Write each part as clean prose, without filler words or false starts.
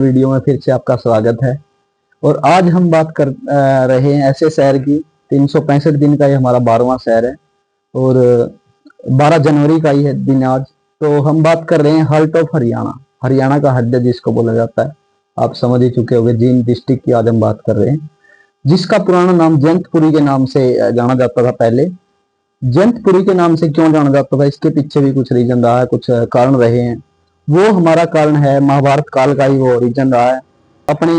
Video में फिर से आपका स्वागत है। और आज हम बात कर रहे हैं ऐसे शहर की। 365 दिन का ये हमारा 12वां शहर है और 12 जनवरी का ही है दिन आज। तो हम बात कर रहे हैं हार्ट ऑफ हरियाणा, हरियाणा का हृदय जिसको बोला जाता है। आप समझ ही चुके होंगे, जींद डिस्ट्रिक्ट की आज हम बात कर रहे हैं, जिसका पुराना नाम जयंतपुरी के नाम से जाना जाता था। पहले जयंतपुरी के नाम से क्यों जाना जाता था, इसके पीछे भी कुछ रीजन रहा है, कुछ कारण रहे हैं। वो हमारा कारण है महाभारत काल का ही वो रीजन रहा है। अपनी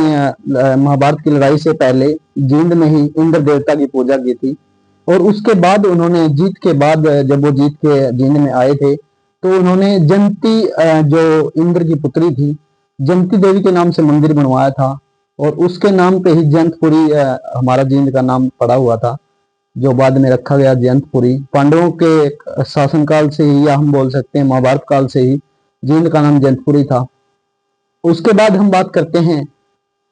महाभारत की लड़ाई से पहले जींद में ही इंद्र देवता की पूजा की थी और उसके बाद उन्होंने जीत के बाद, जब वो जीत के जींद में आए थे, तो उन्होंने जयंती, जो इंद्र की पुत्री थी, जयंती देवी के नाम से मंदिर बनवाया था और उसके नाम पे ही जयंतपुरी हमारा जींद का नाम पड़ा हुआ था, जो बाद में रखा गया जयंतपुरी। पांडवों के शासनकाल से ही, या हम बोल सकते हैं महाभारत काल से ही, जींद का नाम जयंतपुरी था। उसके बाद हम बात करते हैं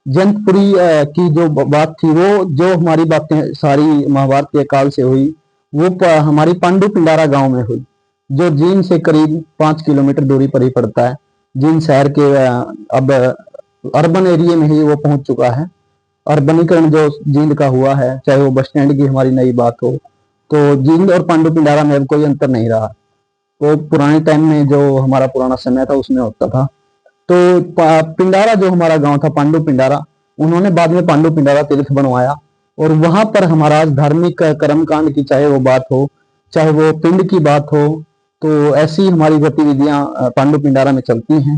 जयंतपुरी की जो बात थी, वो जो हमारी बातें सारी महाभारत के काल से हुई, वो हमारी पांडु पिंडारा गांव में हुई, जो जींद से करीब 5 किलोमीटर दूरी पर ही पड़ता है। जींद शहर के अब अर्बन एरिया में ही वो पहुंच चुका है। अर्बनीकरण जो जींद का हुआ है, चाहे वो बस स्टैंड की हमारी नई बात हो, तो जींद और पांडु पिंडारा में अब कोई अंतर नहीं रहा। वो पुराने टाइम में जो हमारा पुराना समय था उसमें होता था। तो पिंडारा जो हमारा गांव था, पांडु पिंडारा, उन्होंने बाद में पांडु पिंडारा तीर्थ बनवाया और वहां पर हमारा धार्मिक कर्मकांड की चाहे वो बात हो, चाहे वो पिंड की बात हो, तो ऐसी हमारी गतिविधियां पांडु पिंडारा में चलती हैं।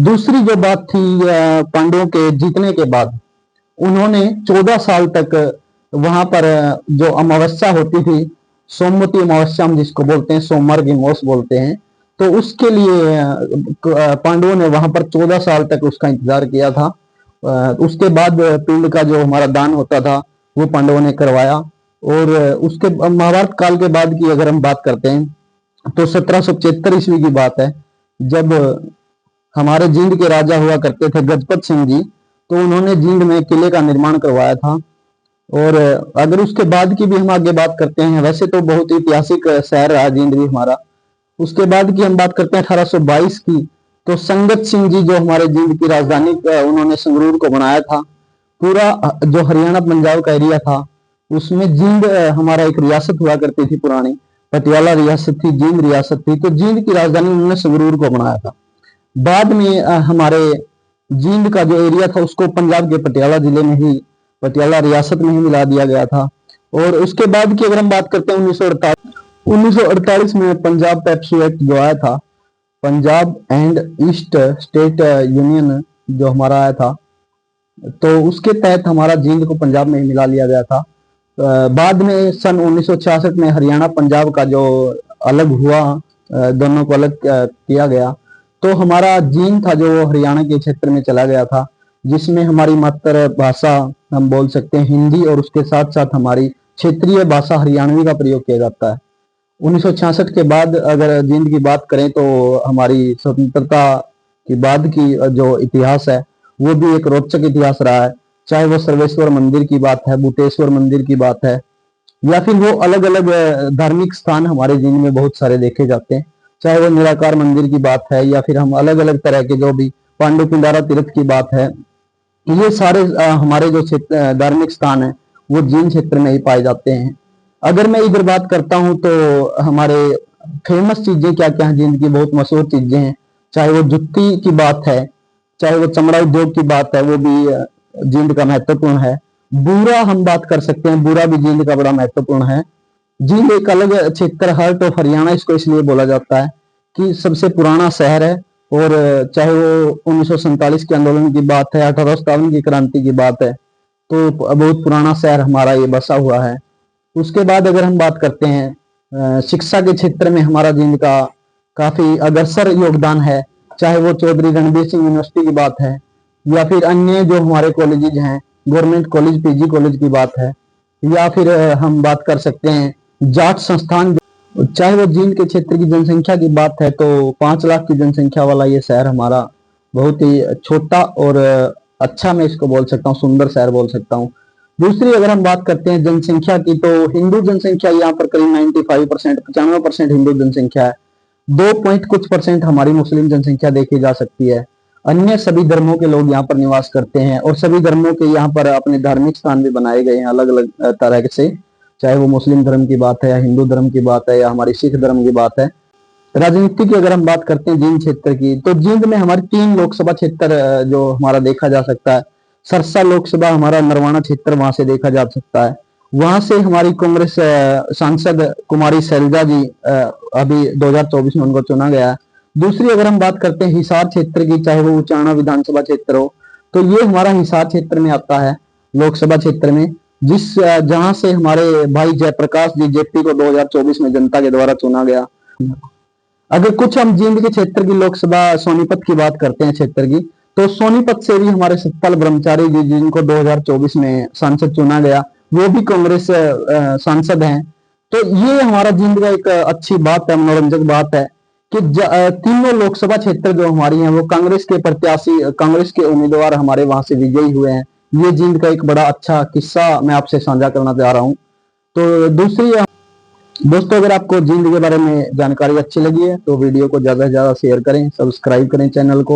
दूसरी जो बात थी, पांडवों के जीतने के बाद उन्होंने 14 साल तक वहां पर जो अमावस्या होती थी, सोमवती अमावस्या हम जिसको बोलते हैं, सोमवार की अमावस बोलते हैं, तो उसके लिए पांडवों ने वहां पर 14 साल तक उसका इंतजार किया था। उसके बाद पिंड का जो हमारा दान होता था वो पांडवों ने करवाया। और उसके महाभारत काल के बाद की अगर हम बात करते हैं तो 1775 ईस्वी की बात है, जब हमारे जींद के राजा हुआ करते थे गजपत सिंह जी, तो उन्होंने जींद में किले का निर्माण करवाया था। और अगर उसके बाद की भी हम आगे बात करते हैं, वैसे तो बहुत ही ऐतिहासिक शहर रहा जींद भी हमारा। उसके बाद की हम बात करते हैं 1822 की, तो संगत सिंह जी जो हमारे जींद की राजधानी, उन्होंने संगरूर को बनाया था। पूरा जो हरियाणा पंजाब का एरिया था उसमें जींद हमारा एक रियासत हुआ करती थी पुरानी, पटियाला रियासत थी, जींद रियासत थी, तो जींद की राजधानी उन्होंने संगरूर को बनाया था। बाद में हमारे जींद का जो एरिया था उसको पंजाब के पटियाला जिले में ही, पटियाला रियासत में ही मिला दिया गया था। और उसके बाद की अगर हम बात करते हैं 1948 में पंजाब पेप्सू एक्ट जो आया था, Punjab and east state union जो हमारा आया था, तो उसके तहत हमारा जींद को पंजाब में ही मिला लिया गया था। बाद में सन 1966 में हरियाणा पंजाब का जो अलग हुआ, दोनों को अलग किया गया, तो हमारा जींद था जो हरियाणा के क्षेत्र में चला गया था, जिसमें हमारी मातृभाषा हम बोल सकते हैं हिंदी, और उसके साथ साथ हमारी क्षेत्रीय भाषा हरियाणवी का प्रयोग किया जाता है। 1966 के बाद अगर जींद की बात करें तो हमारी स्वतंत्रता के बाद की जो इतिहास है वो भी एक रोचक इतिहास रहा है। चाहे वो सर्वेश्वर मंदिर की बात है, बूटेश्वर मंदिर की बात है, या फिर वो अलग अलग धार्मिक स्थान हमारे जींद में बहुत सारे देखे जाते हैं, चाहे वो निराकार मंदिर की बात है, या फिर हम अलग अलग तरह के जो भी पांडु पिंडारा तीर्थ की बात है, ये सारे हमारे जो धार्मिक स्थान है वो जींद क्षेत्र में ही पाए जाते हैं। अगर मैं इधर बात करता हूं तो हमारे फेमस चीजें क्या क्या हैं, जींद की बहुत मशहूर चीजें हैं। चाहे वो जुत्ती की बात है, चाहे वो चमड़ा उद्योग की बात है, वो भी जींद का महत्वपूर्ण है। बूरा हम बात कर सकते हैं, बूरा भी जींद का बड़ा महत्वपूर्ण है। जींद एक अलग क्षेत्र, हार्ट ऑफ हरियाणा इसको इसलिए बोला जाता है कि सबसे पुराना शहर है। और चाहे वो 1947 के आंदोलन की बात है, 1857 की क्रांति की बात है, तो बहुत पुराना शहर हमारा ये बसा हुआ है। उसके बाद अगर हम बात करते हैं शिक्षा के क्षेत्र में हमारा जींद का काफी अग्रसर योगदान है। चाहे वो चौधरी रणबीर सिंह यूनिवर्सिटी की बात है, या फिर अन्य जो हमारे कॉलेजेज हैं, गवर्नमेंट कॉलेज, पीजी कॉलेज की बात है, या फिर हम बात कर सकते हैं जाट संस्थान। चाहे वो जींद के क्षेत्र की जनसंख्या की बात है तो 5 लाख की जनसंख्या वाला ये शहर हमारा बहुत ही छोटा और अच्छा, मैं इसको बोल सकता हूँ, सुंदर शहर बोल सकता हूँ। दूसरी अगर हम बात करते हैं जनसंख्या की, तो हिंदू जनसंख्या यहाँ पर करीब 95%, 95% हिंदू जनसंख्या है। 2 पॉइंट कुछ परसेंट हमारी मुस्लिम जनसंख्या देखी जा सकती है। अन्य सभी धर्मों के लोग यहाँ पर निवास करते हैं और सभी धर्मों के यहाँ पर अपने धार्मिक स्थान भी बनाए गए हैं अलग अलग तरह से, चाहे वो मुस्लिम धर्म की बात है या हिंदू धर्म की बात है या हमारी सिख धर्म की बात है। राजनीति की अगर हम बात करते हैं जींद क्षेत्र की, तो जींद में हमारे 3 लोकसभा क्षेत्र जो हमारा देखा जा सकता है। सरसा लोकसभा हमारा नरवाना क्षेत्र वहां से देखा जा सकता है। वहां से हमारी कांग्रेस सांसद कुमारी शैलजा जी अभी 2024 में उनको चुना गया है। दूसरी अगर हम बात करते हैं हिसार क्षेत्र की, चाहे वो उचाना विधानसभा क्षेत्र हो, तो ये हमारा हिसार क्षेत्र में आता है लोकसभा क्षेत्र में, जिस जहां से हमारे भाई जयप्रकाश जी जेपी को 2024 में जनता के द्वारा चुना गया। अगर कुछ हम जींद के क्षेत्र की लोकसभा सोनीपत की बात करते हैं क्षेत्र की, तो सोनीपत से भी हमारे सतपाल ब्रह्मचारी जी जिनको 2024 में सांसद चुना गया, वो भी कांग्रेस सांसद हैं। तो ये हमारा जींद का एक अच्छी बात है, मनोरंजक बात है कि तीनों लोकसभा क्षेत्र जो हमारी हैं वो कांग्रेस के प्रत्याशी, कांग्रेस के उम्मीदवार हमारे वहां से विजयी हुए हैं। ये जींद का एक बड़ा अच्छा किस्सा मैं आपसे साझा करना चाह रहा हूँ। तो दूसरी दोस्तों, अगर आपको जींद के बारे में जानकारी अच्छी लगी है तो वीडियो को ज्यादा से ज्यादा शेयर करें, सब्सक्राइब करें चैनल को।